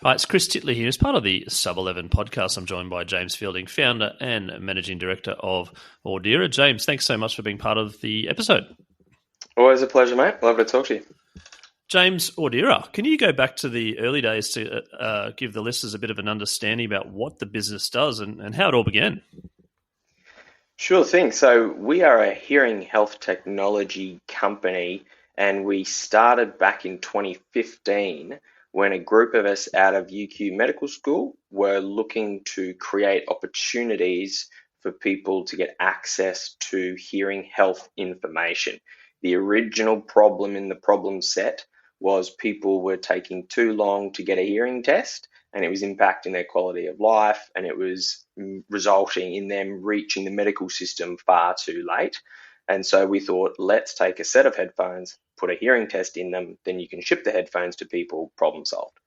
Hi, it's Chris Titley here. As part of the Sub 11 podcast, I'm joined by James Fielding, founder and managing director of Audeara. James, thanks so much for being part of the episode. Always a pleasure, mate. Love to talk to you. James, Audeara, can you go back to the early days to give the listeners a bit of an understanding about what the business does and how it all began? Sure thing. So we are a hearing health technology company, and we started back in 2015 when a group of us out of UQ Medical School were looking to create opportunities for people to get access to hearing health information. The original problem in the problem set was people were taking too long to get a hearing test, and it was impacting their quality of life, and it was resulting in them reaching the medical system far too late. And so we thought, let's take a set of headphones, put a hearing test in them, then you can ship the headphones to people, problem solved.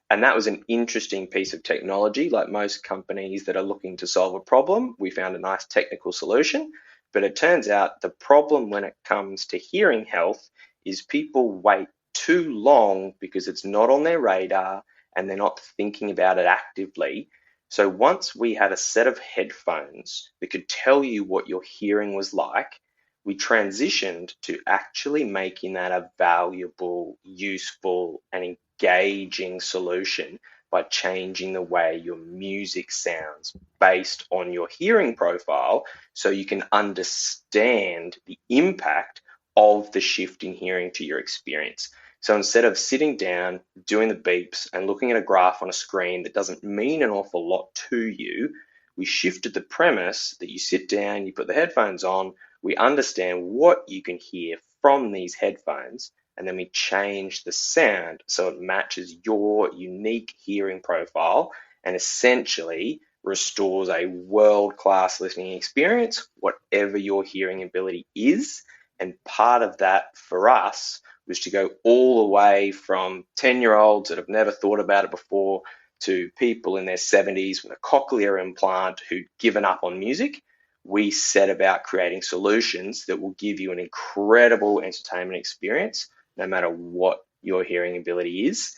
And that was an interesting piece of technology. Like most companies that are looking to solve a problem, we found a nice technical solution. But it turns out the problem when it comes to hearing health is people wait too long because it's not on their radar and they're not thinking about it actively. So once we had a set of headphones that could tell you what your hearing was like, we transitioned to actually making that a valuable, useful, and engaging solution by changing the way your music sounds based on your hearing profile, so you can understand the impact of the shift in hearing to your experience. So instead of sitting down, doing the beeps and looking at a graph on a screen that doesn't mean an awful lot to you, we shifted the premise that you sit down, you put the headphones on, we understand what you can hear from these headphones, and then we change the sound so it matches your unique hearing profile and essentially restores a world-class listening experience, whatever your hearing ability is. And part of that for us was to go all the way from 10-year-olds that have never thought about it before to people in their 70s with a cochlear implant who'd given up on music. We set about creating solutions that will give you an incredible entertainment experience no matter what your hearing ability is.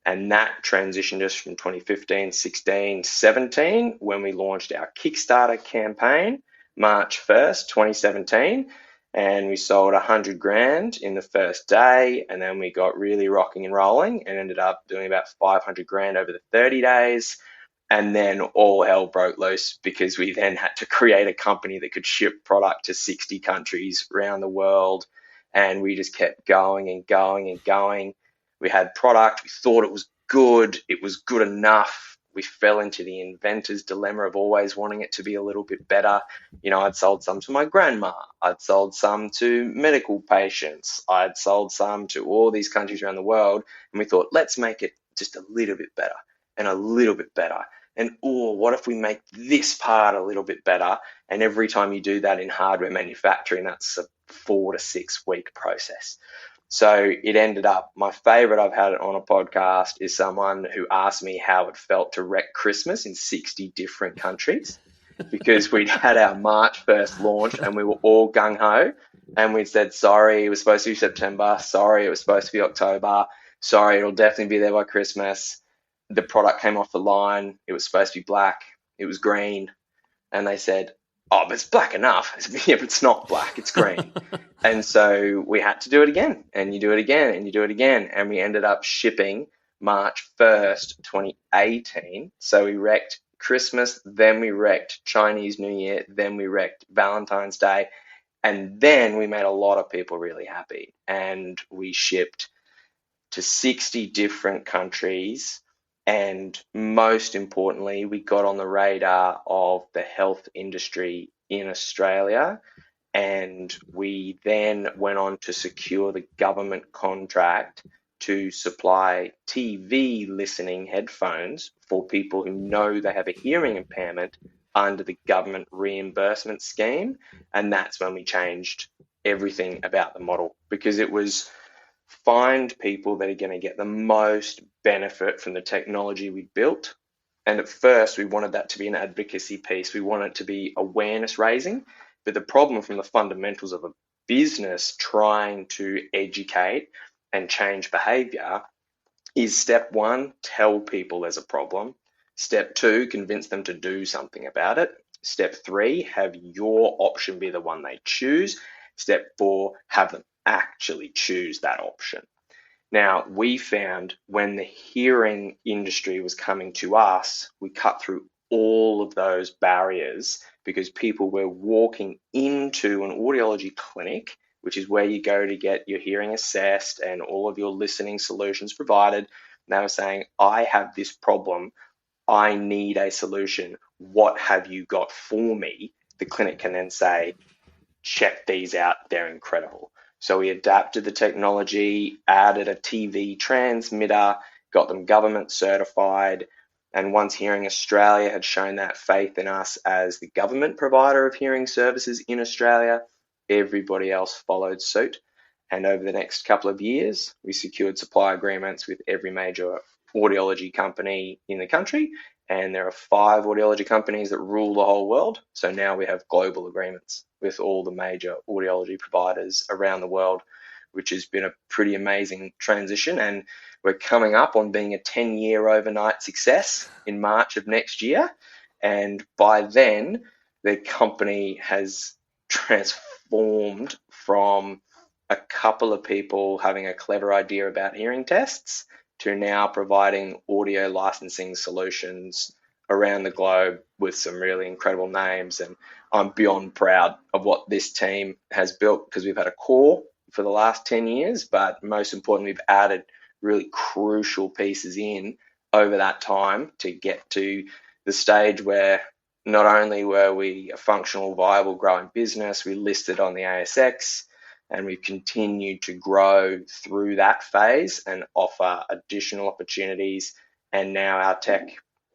And that transitioned us from 2015, 16, 17 when we launched our Kickstarter campaign, March 1st, 2017. And we sold 100 grand in the first day, and then we got really rocking and rolling and ended up doing about 500 grand over the 30 days. And then all hell broke loose because we then had to create a company that could ship product to 60 countries around the world. And we just kept going and going and going. We had product, we thought it was good enough. We fell into the inventor's dilemma of always wanting it to be a little bit better. You know, I'd sold some to my grandma. I'd sold some to medical patients. I'd sold some to all these countries around the world. And we thought, let's make it just a little bit better and a little bit better. And, what if we make this part a little bit better? And every time you do that in hardware manufacturing, that's a 4 to 6 week process. So it ended up, my favorite I've had on a podcast is someone who asked me how it felt to wreck Christmas in 60 different countries, because we'd had our March 1st launch and we were all gung-ho, and we'd said, sorry, it was supposed to be September. Sorry, it was supposed to be October. Sorry, it'll definitely be there by Christmas. The product came off the line. It was supposed to be black. It was green. And they said, oh, but it's black enough. I said, yeah, but it's not black, it's green. And so we had to do it again, and you do it again, and you do it again. And we ended up shipping March 1st, 2018. So we wrecked Christmas, then we wrecked Chinese New Year, then we wrecked Valentine's Day. And then we made a lot of people really happy. And we shipped to 60 different countries. And most importantly, we got on the radar of the health industry in Australia. And we then went on to secure the government contract to supply TV listening headphones for people who know they have a hearing impairment under the government reimbursement scheme. And that's when we changed everything about the model, because it was find people that are going to get the most benefit from the technology we built. And at first, we wanted that to be an advocacy piece. We wanted it to be awareness raising. But the problem from the fundamentals of a business trying to educate and change behavior is step one, tell people there's a problem. Step two, convince them to do something about it. Step three, have your option be the one they choose. Step four, have them actually choose that option. Now, we found when the hearing industry was coming to us, we cut through all of those barriers because people were walking into an audiology clinic, which is where you go to get your hearing assessed and all of your listening solutions provided. And they were saying, I have this problem. I need a solution. What have you got for me? The clinic can then say, check these out. They're incredible. So we adapted the technology, added a TV transmitter, got them government certified. And once Hearing Australia had shown that faith in us as the government provider of hearing services in Australia, everybody else followed suit. And over the next couple of years, we secured supply agreements with every major audiology company in the country. And there are 5 audiology companies that rule the whole world. So now we have global agreements with all the major audiology providers around the world, which has been a pretty amazing transition. And we're coming up on being a 10-year overnight success in March of next year. And by then, the company has transformed from a couple of people having a clever idea about hearing tests to now providing audio licensing solutions around the globe with some really incredible names. And I'm beyond proud of what this team has built because we've had a core for the last 10 years, but most importantly, we've added really crucial pieces in over that time to get to the stage where not only were we a functional, viable, growing business, we listed on the ASX, and we've continued to grow through that phase and offer additional opportunities. And now our tech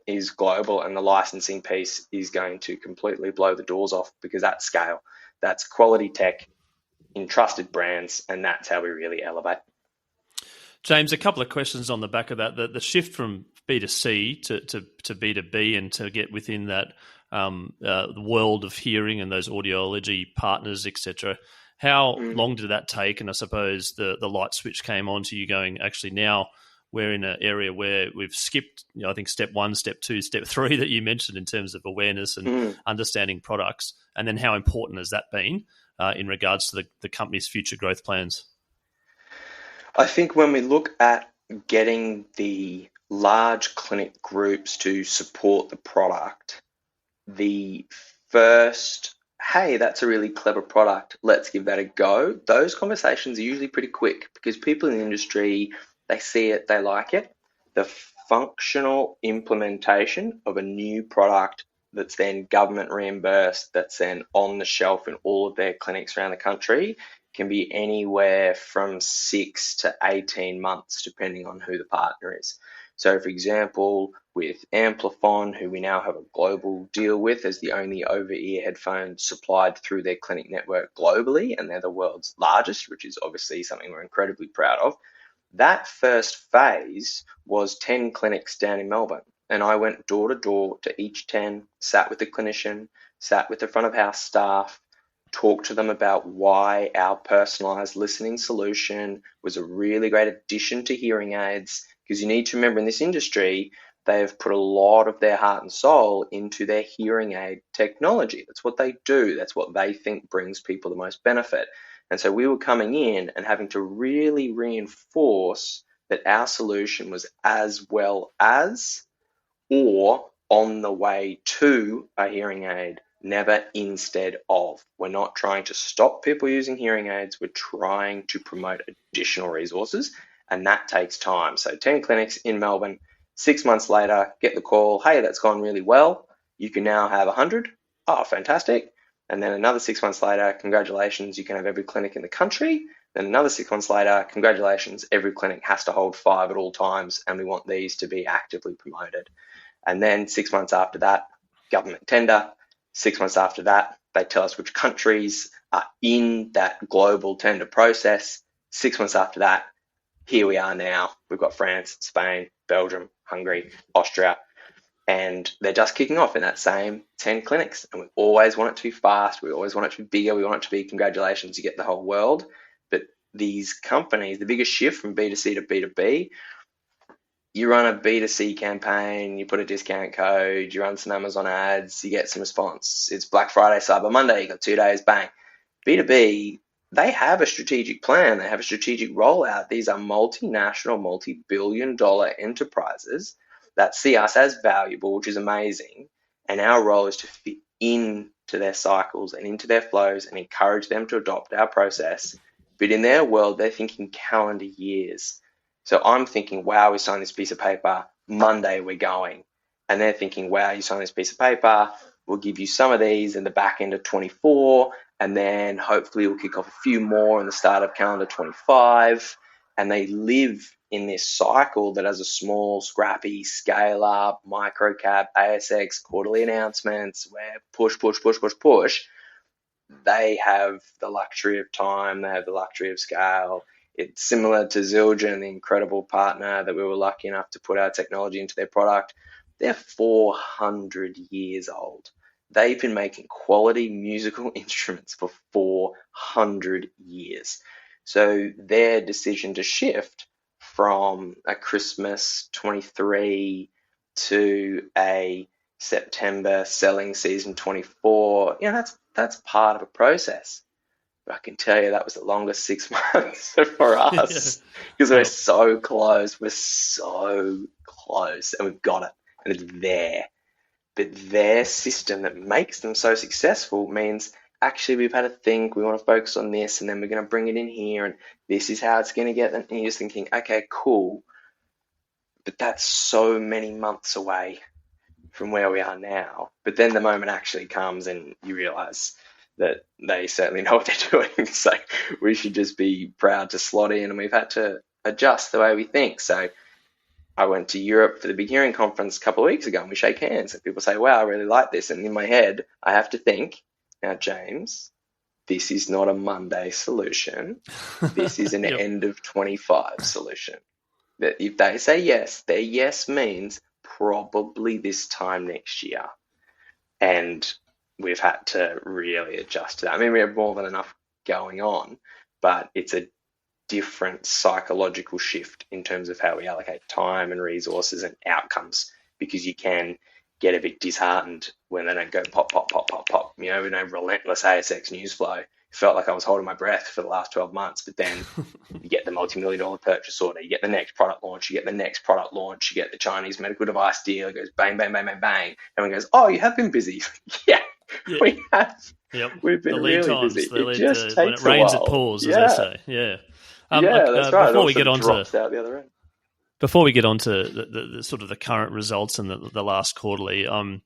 is global, and the licensing piece is going to completely blow the doors off because at scale, that's quality tech in trusted brands, and that's how we really elevate. James, a couple of questions on the back of that. The shift from B2C to B2B and to get within that the world of hearing and those audiology partners, etc. How long did that take? And I suppose the light switch came on to you going, actually now we're in an area where we've skipped, I think step 1, step 2, step 3 that you mentioned in terms of awareness and understanding products. And then how important has that been in regards to the company's future growth plans? I think when we look at getting the large clinic groups to support the product, the first, hey, that's a really clever product, let's give that a go, those conversations are usually pretty quick because people in the industry, they see it, they like it. The functional implementation of a new product that's then government reimbursed, that's then on the shelf in all of their clinics around the country, can be anywhere from 6 to 18 months, depending on who the partner is. So, for example, with Amplifon, who we now have a global deal with as the only over-ear headphones supplied through their clinic network globally, and they're the world's largest, which is obviously something we're incredibly proud of. That first phase was 10 clinics down in Melbourne, and I went door to door to each 10, sat with the clinician, sat with the front of house staff, talk to them about why our personalized listening solution was a really great addition to hearing aids. Because you need to remember, in this industry, they have put a lot of their heart and soul into their hearing aid technology. That's what they do. That's what they think brings people the most benefit. And so we were coming in and having to really reinforce that our solution was as well as or on the way to a hearing aid, never instead of. We're not trying to stop people using hearing aids. We're trying to promote additional resources, and that takes time. So 10 clinics in Melbourne, 6 months later, get the call, hey, that's gone really well. You can now have 100. Oh, fantastic. And then another 6 months later, congratulations, you can have every clinic in the country. Then another 6 months later, congratulations, every clinic has to hold 5 at all times, and we want these to be actively promoted. And then 6 months after that, government tender. 6 months after that, they tell us which countries are in that global tender process. 6 months after that, here we are now. We've got France, Spain, Belgium, Hungary, Austria, and they're just kicking off in that same 10 clinics. And we always want it to be fast. We always want it to be bigger. We want it to be congratulations, you get the whole world. But these companies, the biggest shift from B2C to B2B, you run a B2C campaign, you put a discount code, you run some Amazon ads, you get some response. It's Black Friday, Cyber Monday, you got 2 days, bang. B2B, they have a strategic plan, they have a strategic rollout. These are multinational, multi-billion-dollar enterprises that see us as valuable, which is amazing. And our role is to fit into their cycles and into their flows and encourage them to adopt our process. But in their world, they're thinking calendar years. So I'm thinking, wow, we signed this piece of paper, Monday we're going. And they're thinking, wow, you signed this piece of paper, we'll give you some of these in the back end of 24, and then hopefully we'll kick off a few more in the start of calendar 25. And they live in this cycle that has a small, scrappy, scale up, micro cap, ASX, quarterly announcements, where push, push, push, push, push. They have the luxury of time, they have the luxury of scale. It's similar to Zildjian, the incredible partner that we were lucky enough to put our technology into their product. They're 400 years old. They've been making quality musical instruments for 400 years. So their decision to shift from a Christmas 23 to a September selling season 24, that's part of a process. But I can tell you that was the longest 6 months for us because we're so close. We're so close and we've got it and it's there. But their system that makes them so successful means actually we've had a think, we want to focus on this and then we're going to bring it in here and this is how it's going to get them. And you're just thinking, okay, cool. But that's so many months away from where we are now. But then the moment actually comes and you realize that they certainly know what they're doing. So we should just be proud to slot in, and we've had to adjust the way we think. So I went to Europe for the Big Hearing Conference a couple of weeks ago and we shake hands and people say, wow, I really like this. And in my head, I have to think, now, James, this is not a Monday solution. This is an end of 25 solution. That if they say yes, their yes means probably this time next year. And we've had to really adjust to that. I mean, we have more than enough going on, but it's a different psychological shift in terms of how we allocate time and resources and outcomes, because you can get a bit disheartened when they don't go pop, pop, pop, pop, pop. With no relentless ASX news flow. It felt like I was holding my breath for the last 12 months, but then you get the multi-million-dollar purchase order, you get the next product launch, you get the next product launch, you get the Chinese medical device deal, it goes bang, bang, bang, bang, bang. Everyone goes, oh, you have been busy. Yeah, we have. Yep. We've been really busy. It just takes when it rains, it pours, as they say. Yeah. That's right. Before we get on drops out the other end. Before we get on to the sort of the current results and the last quarterly, the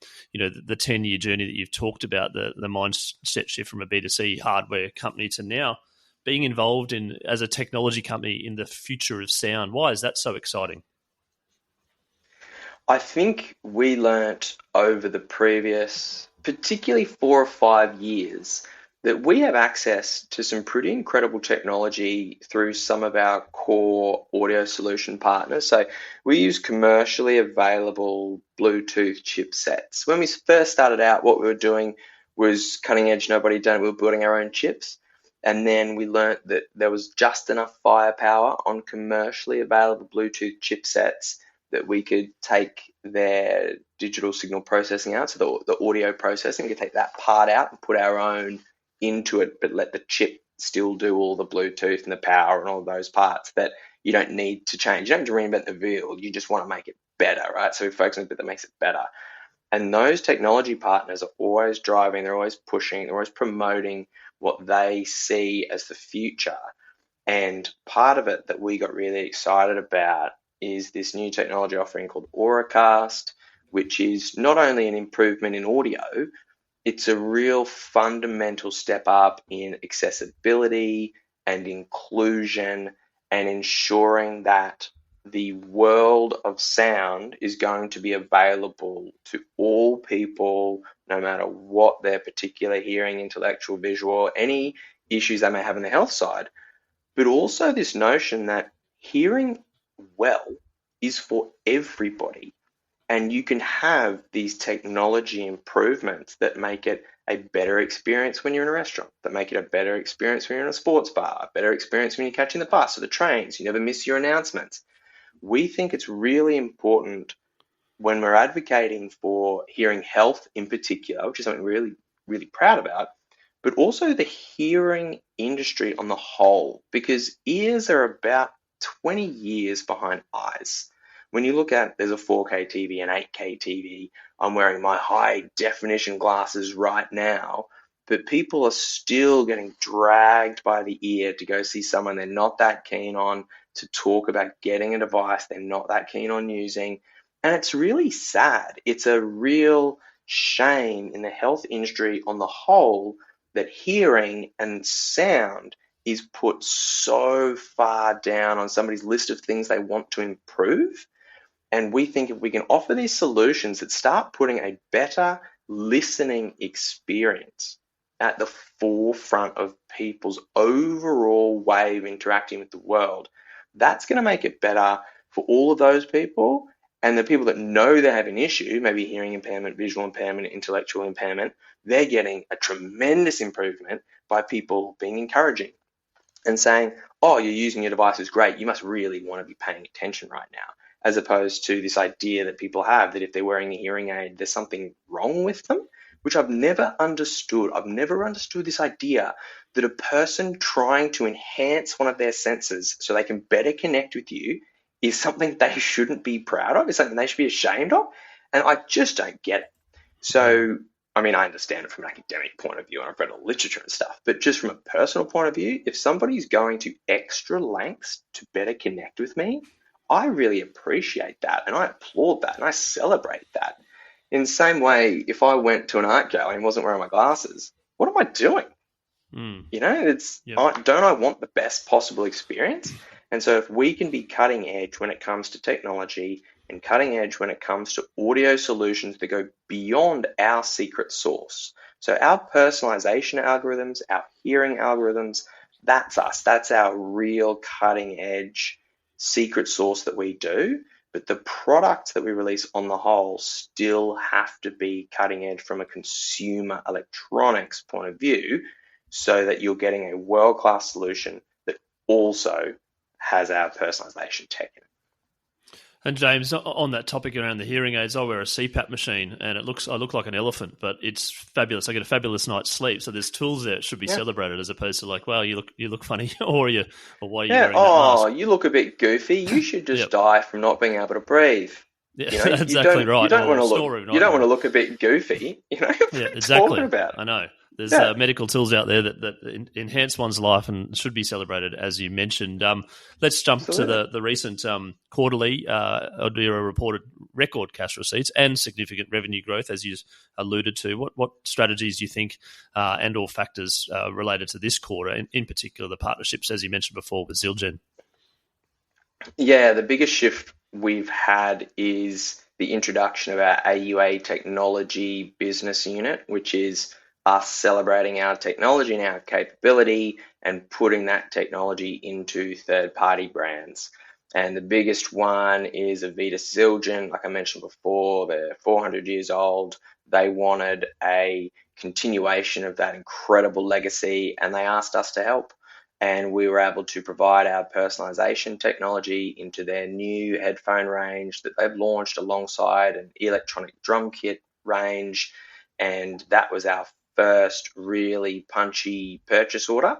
10-year journey that you've talked about, the mindset shift from a B2C hardware company to now being involved in as a technology company in the future of sound. Why is that so exciting? I think we learnt over the previous, particularly 4 or 5 years, that we have access to some pretty incredible technology through some of our core audio solution partners. So we use commercially available Bluetooth chipsets. When we first started out, what we were doing was cutting edge, nobody done it. We were building our own chips. And then we learnt that there was just enough firepower on commercially available Bluetooth chipsets that we could take their digital signal processing out, so the audio processing, we could take that part out and put our own into it, but let the chip still do all the Bluetooth and the power and all of those parts that you don't need to change. You don't have to reinvent the wheel. You just want to make it better, right? So we focus on the bit that makes it better. And those technology partners are always driving, they're always pushing, they're always promoting what they see as the future. And part of it that we got really excited about is this new technology offering called Auracast, which is not only an improvement in audio, it's a real fundamental step up in accessibility and inclusion and ensuring that the world of sound is going to be available to all people, no matter what their particular hearing, intellectual, visual, any issues they may have on the health side. But also this notion that hearing well is for everybody. And you can have these technology improvements that make it a better experience when you're in a restaurant, that make it a better experience when you're in a sports bar, a better experience when you're catching the bus or the trains. You never miss your announcements. we think it's really important when we're advocating for hearing health in particular, which is something we're really, really proud about, but also the hearing industry on the whole, because ears are about 20 years behind eyes. When you look at, there's a 4K TV, an 8K TV, I'm wearing my high definition glasses right now, but people are still getting dragged by the ear to go see someone they're not that keen on, to talk about getting a device they're not that keen on using. And it's really sad. It's a real shame in the health industry on the whole that hearing and sound is put so far down on somebody's list of things they want to improve. And we think if we can offer these solutions that start putting a better listening experience at the forefront of people's overall way of interacting with the world, that's going to make it better for all of those people. And the people that know they have an issue, maybe hearing impairment, visual impairment, intellectual impairment, they're getting a tremendous improvement by people being encouraging and saying, oh, you're using your device is great. You must really want to be paying attention right now, as opposed to this idea that people have that if they're wearing a hearing aid, there's something wrong with them, which I've never understood. I've never understood this idea that a person trying to enhance one of their senses so they can better connect with you is something they shouldn't be proud of, is something they should be ashamed of. And I just don't get it. So, I mean, I understand it from an academic point of view, and I've read all literature and stuff, but just from a personal point of view, if somebody's going to extra lengths to better connect with me, I really appreciate that, and I applaud that, and I celebrate that. In the same way, if I went to an art gallery and wasn't wearing my glasses, what am I doing? You know, don't I want the best possible experience? And so if we can be cutting edge when it comes to technology and cutting edge when it comes to audio solutions that go beyond our secret sauce. So our personalization algorithms, our hearing algorithms, that's us. That's our real cutting edge secret sauce that we do. But the products that we release on the whole still have to be cutting edge from a consumer electronics point of view, so that you're getting a world-class solution that also has our personalization tech in it. And James, on that topic around the hearing aids, I wear a CPAP machine, and I look like an elephant, but it's fabulous. I get a fabulous night's sleep. So there's tools there that should be celebrated, as opposed to like, well, you look funny, or why are you wearing that mask? You look a bit goofy. You should just die from not being able to breathe. Yeah, you know, that's exactly right. You don't want to look a bit goofy. You know, what are you talking about? I know. There's medical tools out there that enhance one's life and should be celebrated, as you mentioned. Let's jump to the recent quarterly. Audeara reported record cash receipts and significant revenue growth, as you alluded to. What strategies do you think and or factors related to this quarter, in particular the partnerships, as you mentioned before, with Zildjian? Yeah, the biggest shift we've had is the introduction of our AUA technology business unit, which is us celebrating our technology and our capability and putting that technology into third-party brands. And the biggest one is Avita Zildjian. Like I mentioned before, they're 400 years old. They wanted a continuation of that incredible legacy, and they asked us to help. And we were able to provide our personalization technology into their new headphone range that they've launched alongside an electronic drum kit range. And that was our first really punchy purchase order.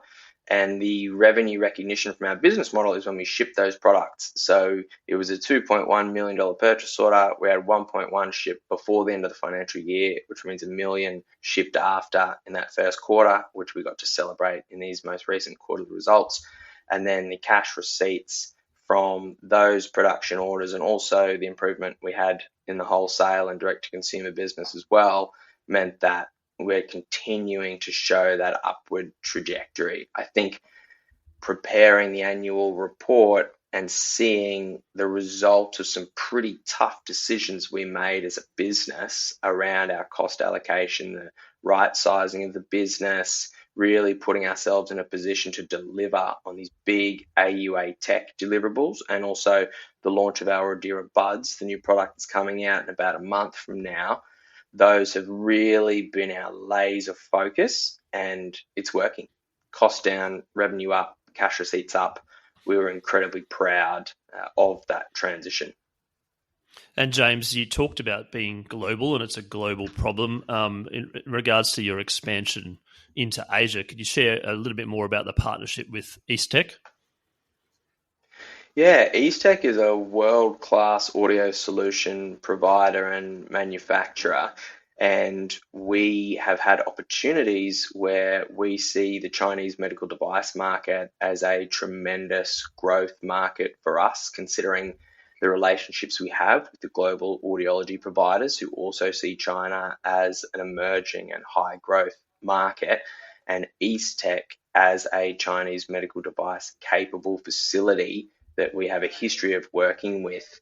And the revenue recognition from our business model is when we ship those products. So it was a $2.1 million purchase order. We had 1.1 shipped before the end of the financial year, which means $1 million shipped after in that first quarter, which we got to celebrate in these most recent quarterly results. And then the cash receipts from those production orders, and also the improvement we had in the wholesale and direct-to-consumer business as well, meant that we're continuing to show that upward trajectory. I think preparing the annual report and seeing the result of some pretty tough decisions we made as a business around our cost allocation, the right sizing of the business, really putting ourselves in a position to deliver on these big AUA tech deliverables, and also the launch of our Audeara Buds, the new product that's coming out in about a month from now. Those have really been our laser focus, and it's working. Cost down, revenue up, cash receipts up. we were incredibly proud of that transition. And James, you talked about being global, and it's a global problem. In regards to your expansion into Asia, could you share a little bit more about the partnership with EastTech? Yeah, EastTech is a world-class audio solution provider and manufacturer, and we have had opportunities where we see the Chinese medical device market as a tremendous growth market for us, considering the relationships we have with the global audiology providers who also see China as an emerging and high growth market, and EastTech as a Chinese medical device capable facility that we have a history of working with,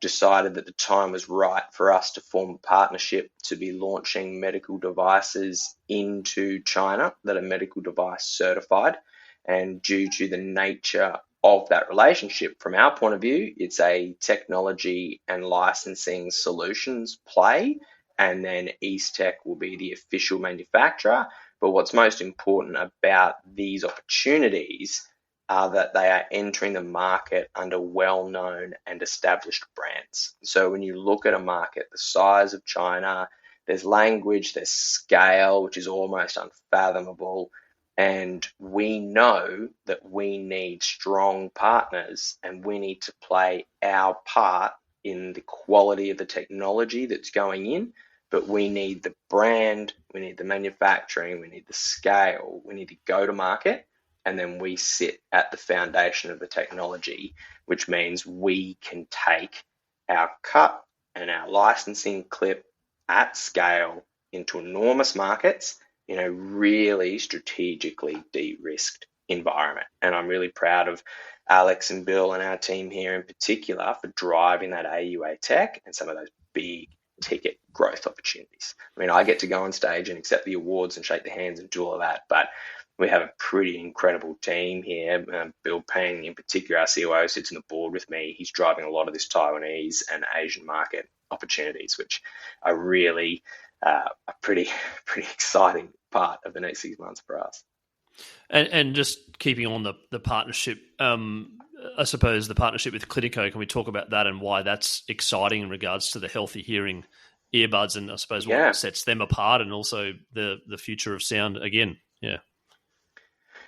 decided that the time was right for us to form a partnership to be launching medical devices into China that are medical device certified. And due to the nature of that relationship, from our point of view, it's a technology and licensing solutions play, and then EastTech will be the official manufacturer. But what's most important about these opportunities are that they are entering the market under well-known and established brands. So when you look at a market the size of China, there's language, there's scale, which is almost unfathomable. And we know that we need strong partners, and we need to play our part in the quality of the technology that's going in. But we need the brand, we need the manufacturing, we need the scale, we need to go to market. And then we sit at the foundation of the technology, which means we can take our cut and our licensing clip at scale into enormous markets in a really strategically de-risked environment. And I'm really proud of Alex and Bill and our team here in particular for driving that AUA tech and some of those big ticket growth opportunities. I mean, I get to go on stage and accept the awards and shake the hands and do all of that, but we have a pretty incredible team here. Bill Peng, in particular, our COO, sits on the board with me. He's driving a lot of this Taiwanese and Asian market opportunities, which are really a pretty exciting part of the next 6 months for us. And just keeping on the partnership, I suppose the partnership with Clinico, can we talk about that and why that's exciting in regards to the healthy hearing earbuds, and I suppose what sets them apart, and also the future of sound again?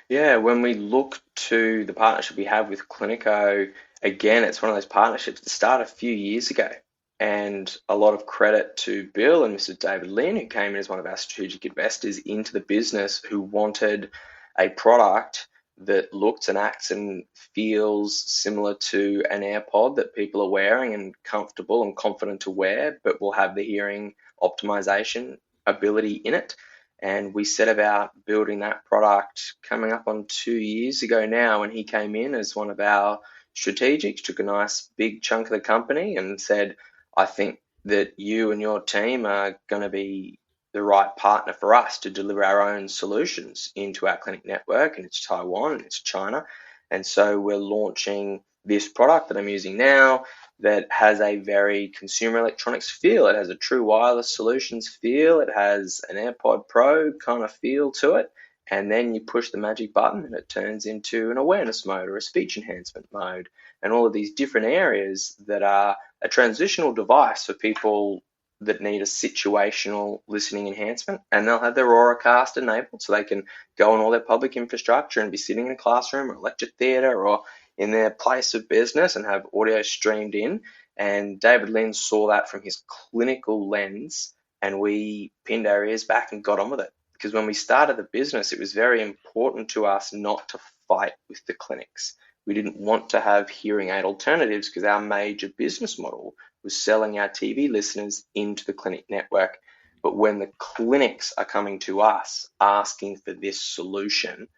Yeah, when we look to the partnership we have with Clinico, again, it's one of those partnerships that started a few years ago. And a lot of credit to Bill and Mr. David Lin, who came in as one of our strategic investors into the business, who wanted a product that looks and acts and feels similar to an AirPod that people are wearing and comfortable and confident to wear, but will have the hearing optimization ability in it. And we set about building that product coming up on 2 years ago now, when he came in as one of our strategics, took a nice big chunk of the company and said, I think that you and your team are going to be the right partner for us to deliver our own solutions into our clinic network, and it's Taiwan and it's China. And so we're launching this product that I'm using now that has a very consumer electronics feel. It has a true wireless solutions feel. It has an AirPod Pro kind of feel to it. And then you push the magic button and it turns into an awareness mode or a speech enhancement mode, and all of these different areas that are a transitional device for people that need a situational listening enhancement. And they'll have their Auracast enabled so they can go on all their public infrastructure and be sitting in a classroom or a lecture theatre or in their place of business and have audio streamed in. And David Lin saw that from his clinical lens, and we pinned our ears back and got on with it. Because when we started the business, it was very important to us not to fight with the clinics. We didn't want to have hearing aid alternatives because our major business model was selling our TV listeners into the clinic network. But when the clinics are coming to us asking for this solution,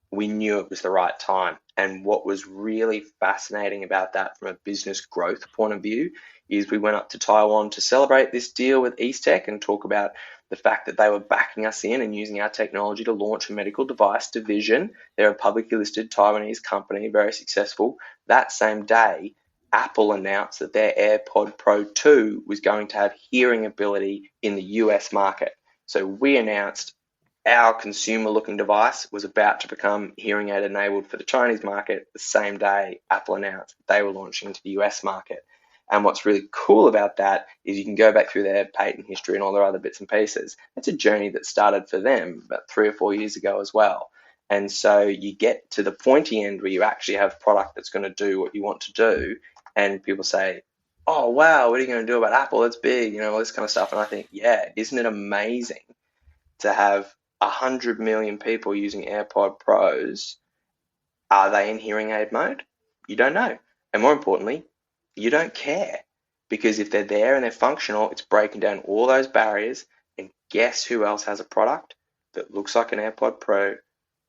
we knew it was the right time. And what was really fascinating about that from a business growth point of view is we went up to Taiwan to celebrate this deal with EastTech and talk about the fact that they were backing us in and using our technology to launch a medical device division. They're a publicly listed Taiwanese company, very successful. That same day, Apple announced that their AirPod Pro 2 was going to have hearing ability in the US market. So we announced our consumer-looking device was about to become hearing aid enabled for the Chinese market the same day Apple announced they were launching into the US market. And what's really cool about that is you can go back through their patent history and all their other bits and pieces. It's a journey that started for them about 3 or 4 years ago as well. And so you get to the pointy end where you actually have a product that's going to do what you want to do. And people say, oh, wow, what are you going to do about Apple? That's big, you know, all this kind of stuff. And I think, yeah, isn't it amazing to have 100 million people using AirPod Pros? Are they in hearing aid mode? You don't know. And more importantly, you don't care, because if they're there and they're functional, it's breaking down all those barriers. And guess who else has a product that looks like an AirPod Pro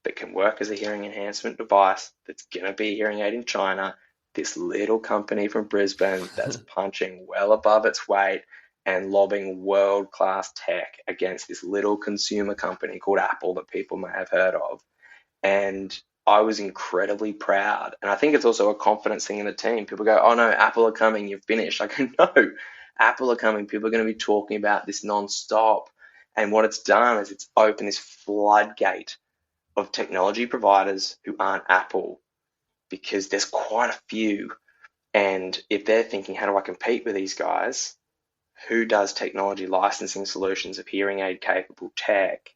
that can work as a hearing enhancement device that's going to be a hearing aid in China? This little company from Brisbane that's punching well above its weight and lobbing world-class tech against this little consumer company called Apple that people may have heard of. And I was incredibly proud. And I think it's also a confidence thing in the team. People go, oh no, Apple are coming, you're finished. I go, no, Apple are coming. People are going to be talking about this nonstop. And what it's done is it's opened this floodgate of technology providers who aren't Apple, because there's quite a few. And if they're thinking, how do I compete with these guys? Who does technology licensing solutions of hearing aid capable tech?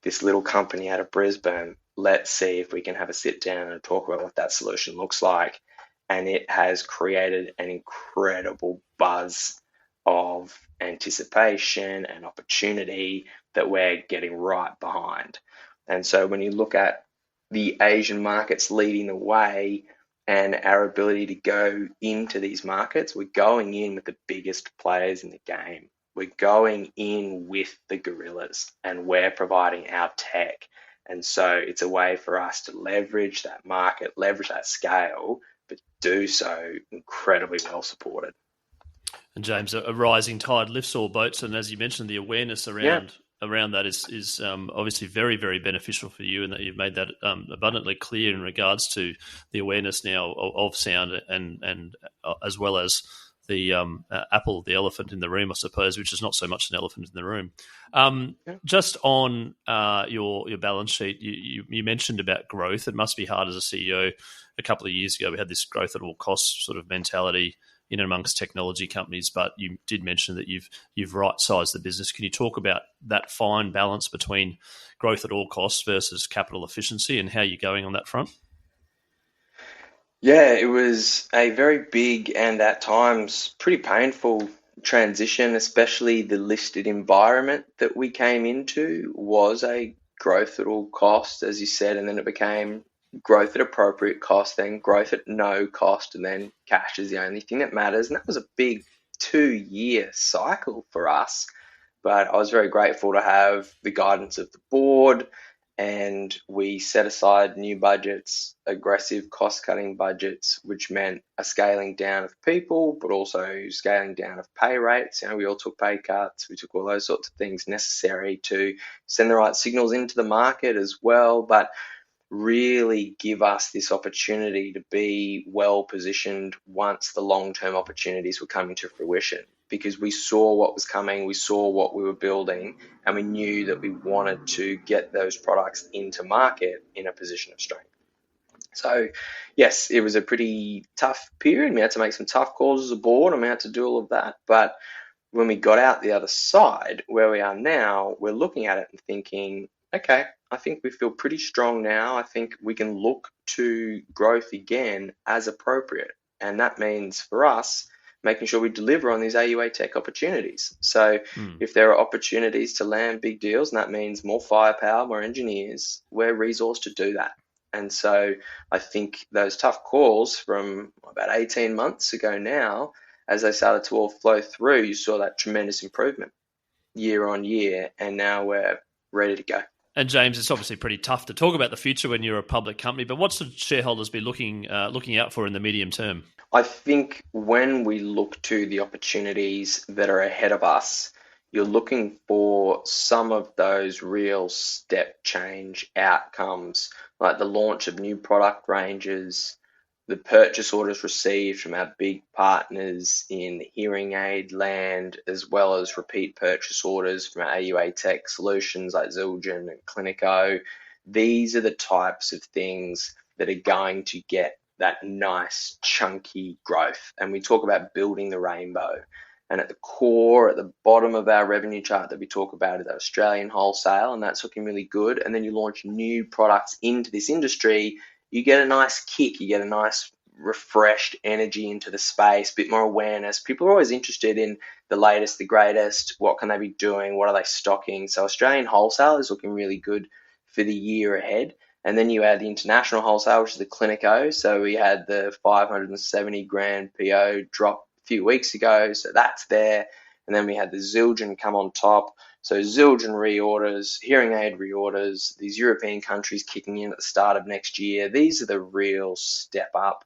This little company out of Brisbane. Let's see if we can have a sit down and talk about what that solution looks like. And it has created an incredible buzz of anticipation and opportunity that we're getting right behind. And so when you look at the Asian markets leading the way and our ability to go into these markets, we're going in with the biggest players in the game. We're going in with the gorillas, and we're providing our tech. And so it's a way for us to leverage that market, leverage that scale, but do so incredibly well supported. And James, a rising tide lifts all boats, and as you mentioned, the awareness around that is obviously very, very beneficial for you, and that you've made that abundantly clear in regards to the awareness now of sound, and as well as the Apple, the elephant in the room, I suppose, which is not so much an elephant in the room. Just on your balance sheet, you mentioned about growth. It must be hard as a CEO. A couple of years ago, we had this growth at all costs sort of mentality in and amongst technology companies, but you did mention that you've right-sized the business. Can you talk about that fine balance between growth at all costs versus capital efficiency, and how you're going on that front? Yeah, it was a very big and at times pretty painful transition, especially the listed environment that we came into was a growth at all cost, as you said, and then it became growth at appropriate cost, then growth at no cost, and then cash is the only thing that matters. And that was a big 2-year cycle for us. But I was very grateful to have the guidance of the board, and we set aside new budgets, aggressive cost-cutting budgets, which meant a scaling down of people, but also scaling down of pay rates. You know, we all took pay cuts. We took all those sorts of things necessary to send the right signals into the market as well, but really give us this opportunity to be well positioned once the long-term opportunities were coming to fruition, because we saw what was coming, we saw what we were building, and we knew that we wanted to get those products into market in a position of strength. So yes, it was a pretty tough period. We had to make some tough calls as a board, and we had to do all of that. But when we got out the other side, where we are now, we're looking at it and thinking, okay, I think we feel pretty strong now. I think we can look to growth again as appropriate. And that means for us, making sure we deliver on these AUA tech opportunities. So if there are opportunities to land big deals, and that means more firepower, more engineers, we're resourced to do that. And so I think those tough calls from about 18 months ago now, as they started to all flow through, you saw that tremendous improvement year on year, and now we're ready to go. And James, it's obviously pretty tough to talk about the future when you're a public company, but what should shareholders be looking out for in the medium term? I think when we look to the opportunities that are ahead of us, you're looking for some of those real step change outcomes, like the launch of new product ranges, the purchase orders received from our big partners in the hearing aid land, as well as repeat purchase orders from our AUA tech solutions like Zildjian and Clinico. These are the types of things that are going to get that nice chunky growth. And we talk about building the rainbow. And at the core, at the bottom of our revenue chart that we talk about is our Australian wholesale, and that's looking really good. And then you launch new products into this industry, you get a nice kick, you get a nice refreshed energy into the space, a bit more awareness. People are always interested in the latest, the greatest, what can they be doing, what are they stocking. So Australian wholesale is looking really good for the year ahead. And then you add the international wholesale, which is the Clinico. So we had the 570 grand PO drop a few weeks ago, so that's there. And then we had the Zildjian come on top. So Zildjian reorders, hearing aid reorders, these European countries kicking in at the start of next year. These are the real step up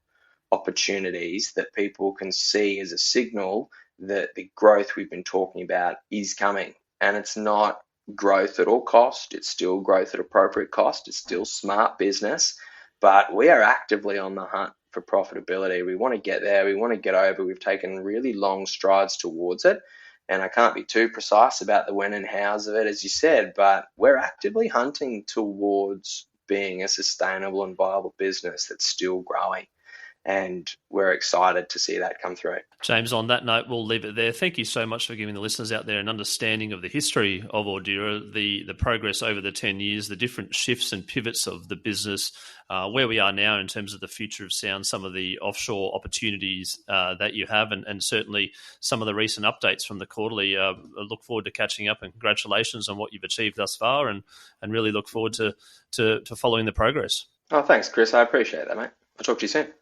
opportunities that people can see as a signal that the growth we've been talking about is coming. And it's not growth at all cost. It's still growth at appropriate cost. It's still smart business, but we are actively on the hunt for profitability. We want to get there. We want to get over. We've taken really long strides towards it. And I can't be too precise about the when and hows of it, as you said, but we're actively hunting towards being a sustainable and viable business that's still growing. And we're excited to see that come through. James, on that note, we'll leave it there. Thank you so much for giving the listeners out there an understanding of the history of Audeara, the progress over the 10 years, the different shifts and pivots of the business, where we are now in terms of the future of sound, some of the offshore opportunities that you have, and certainly some of the recent updates from the quarterly. I look forward to catching up, and congratulations on what you've achieved thus far, and really look forward to following the progress. Oh, thanks, Chris. I appreciate that, mate. I'll talk to you soon.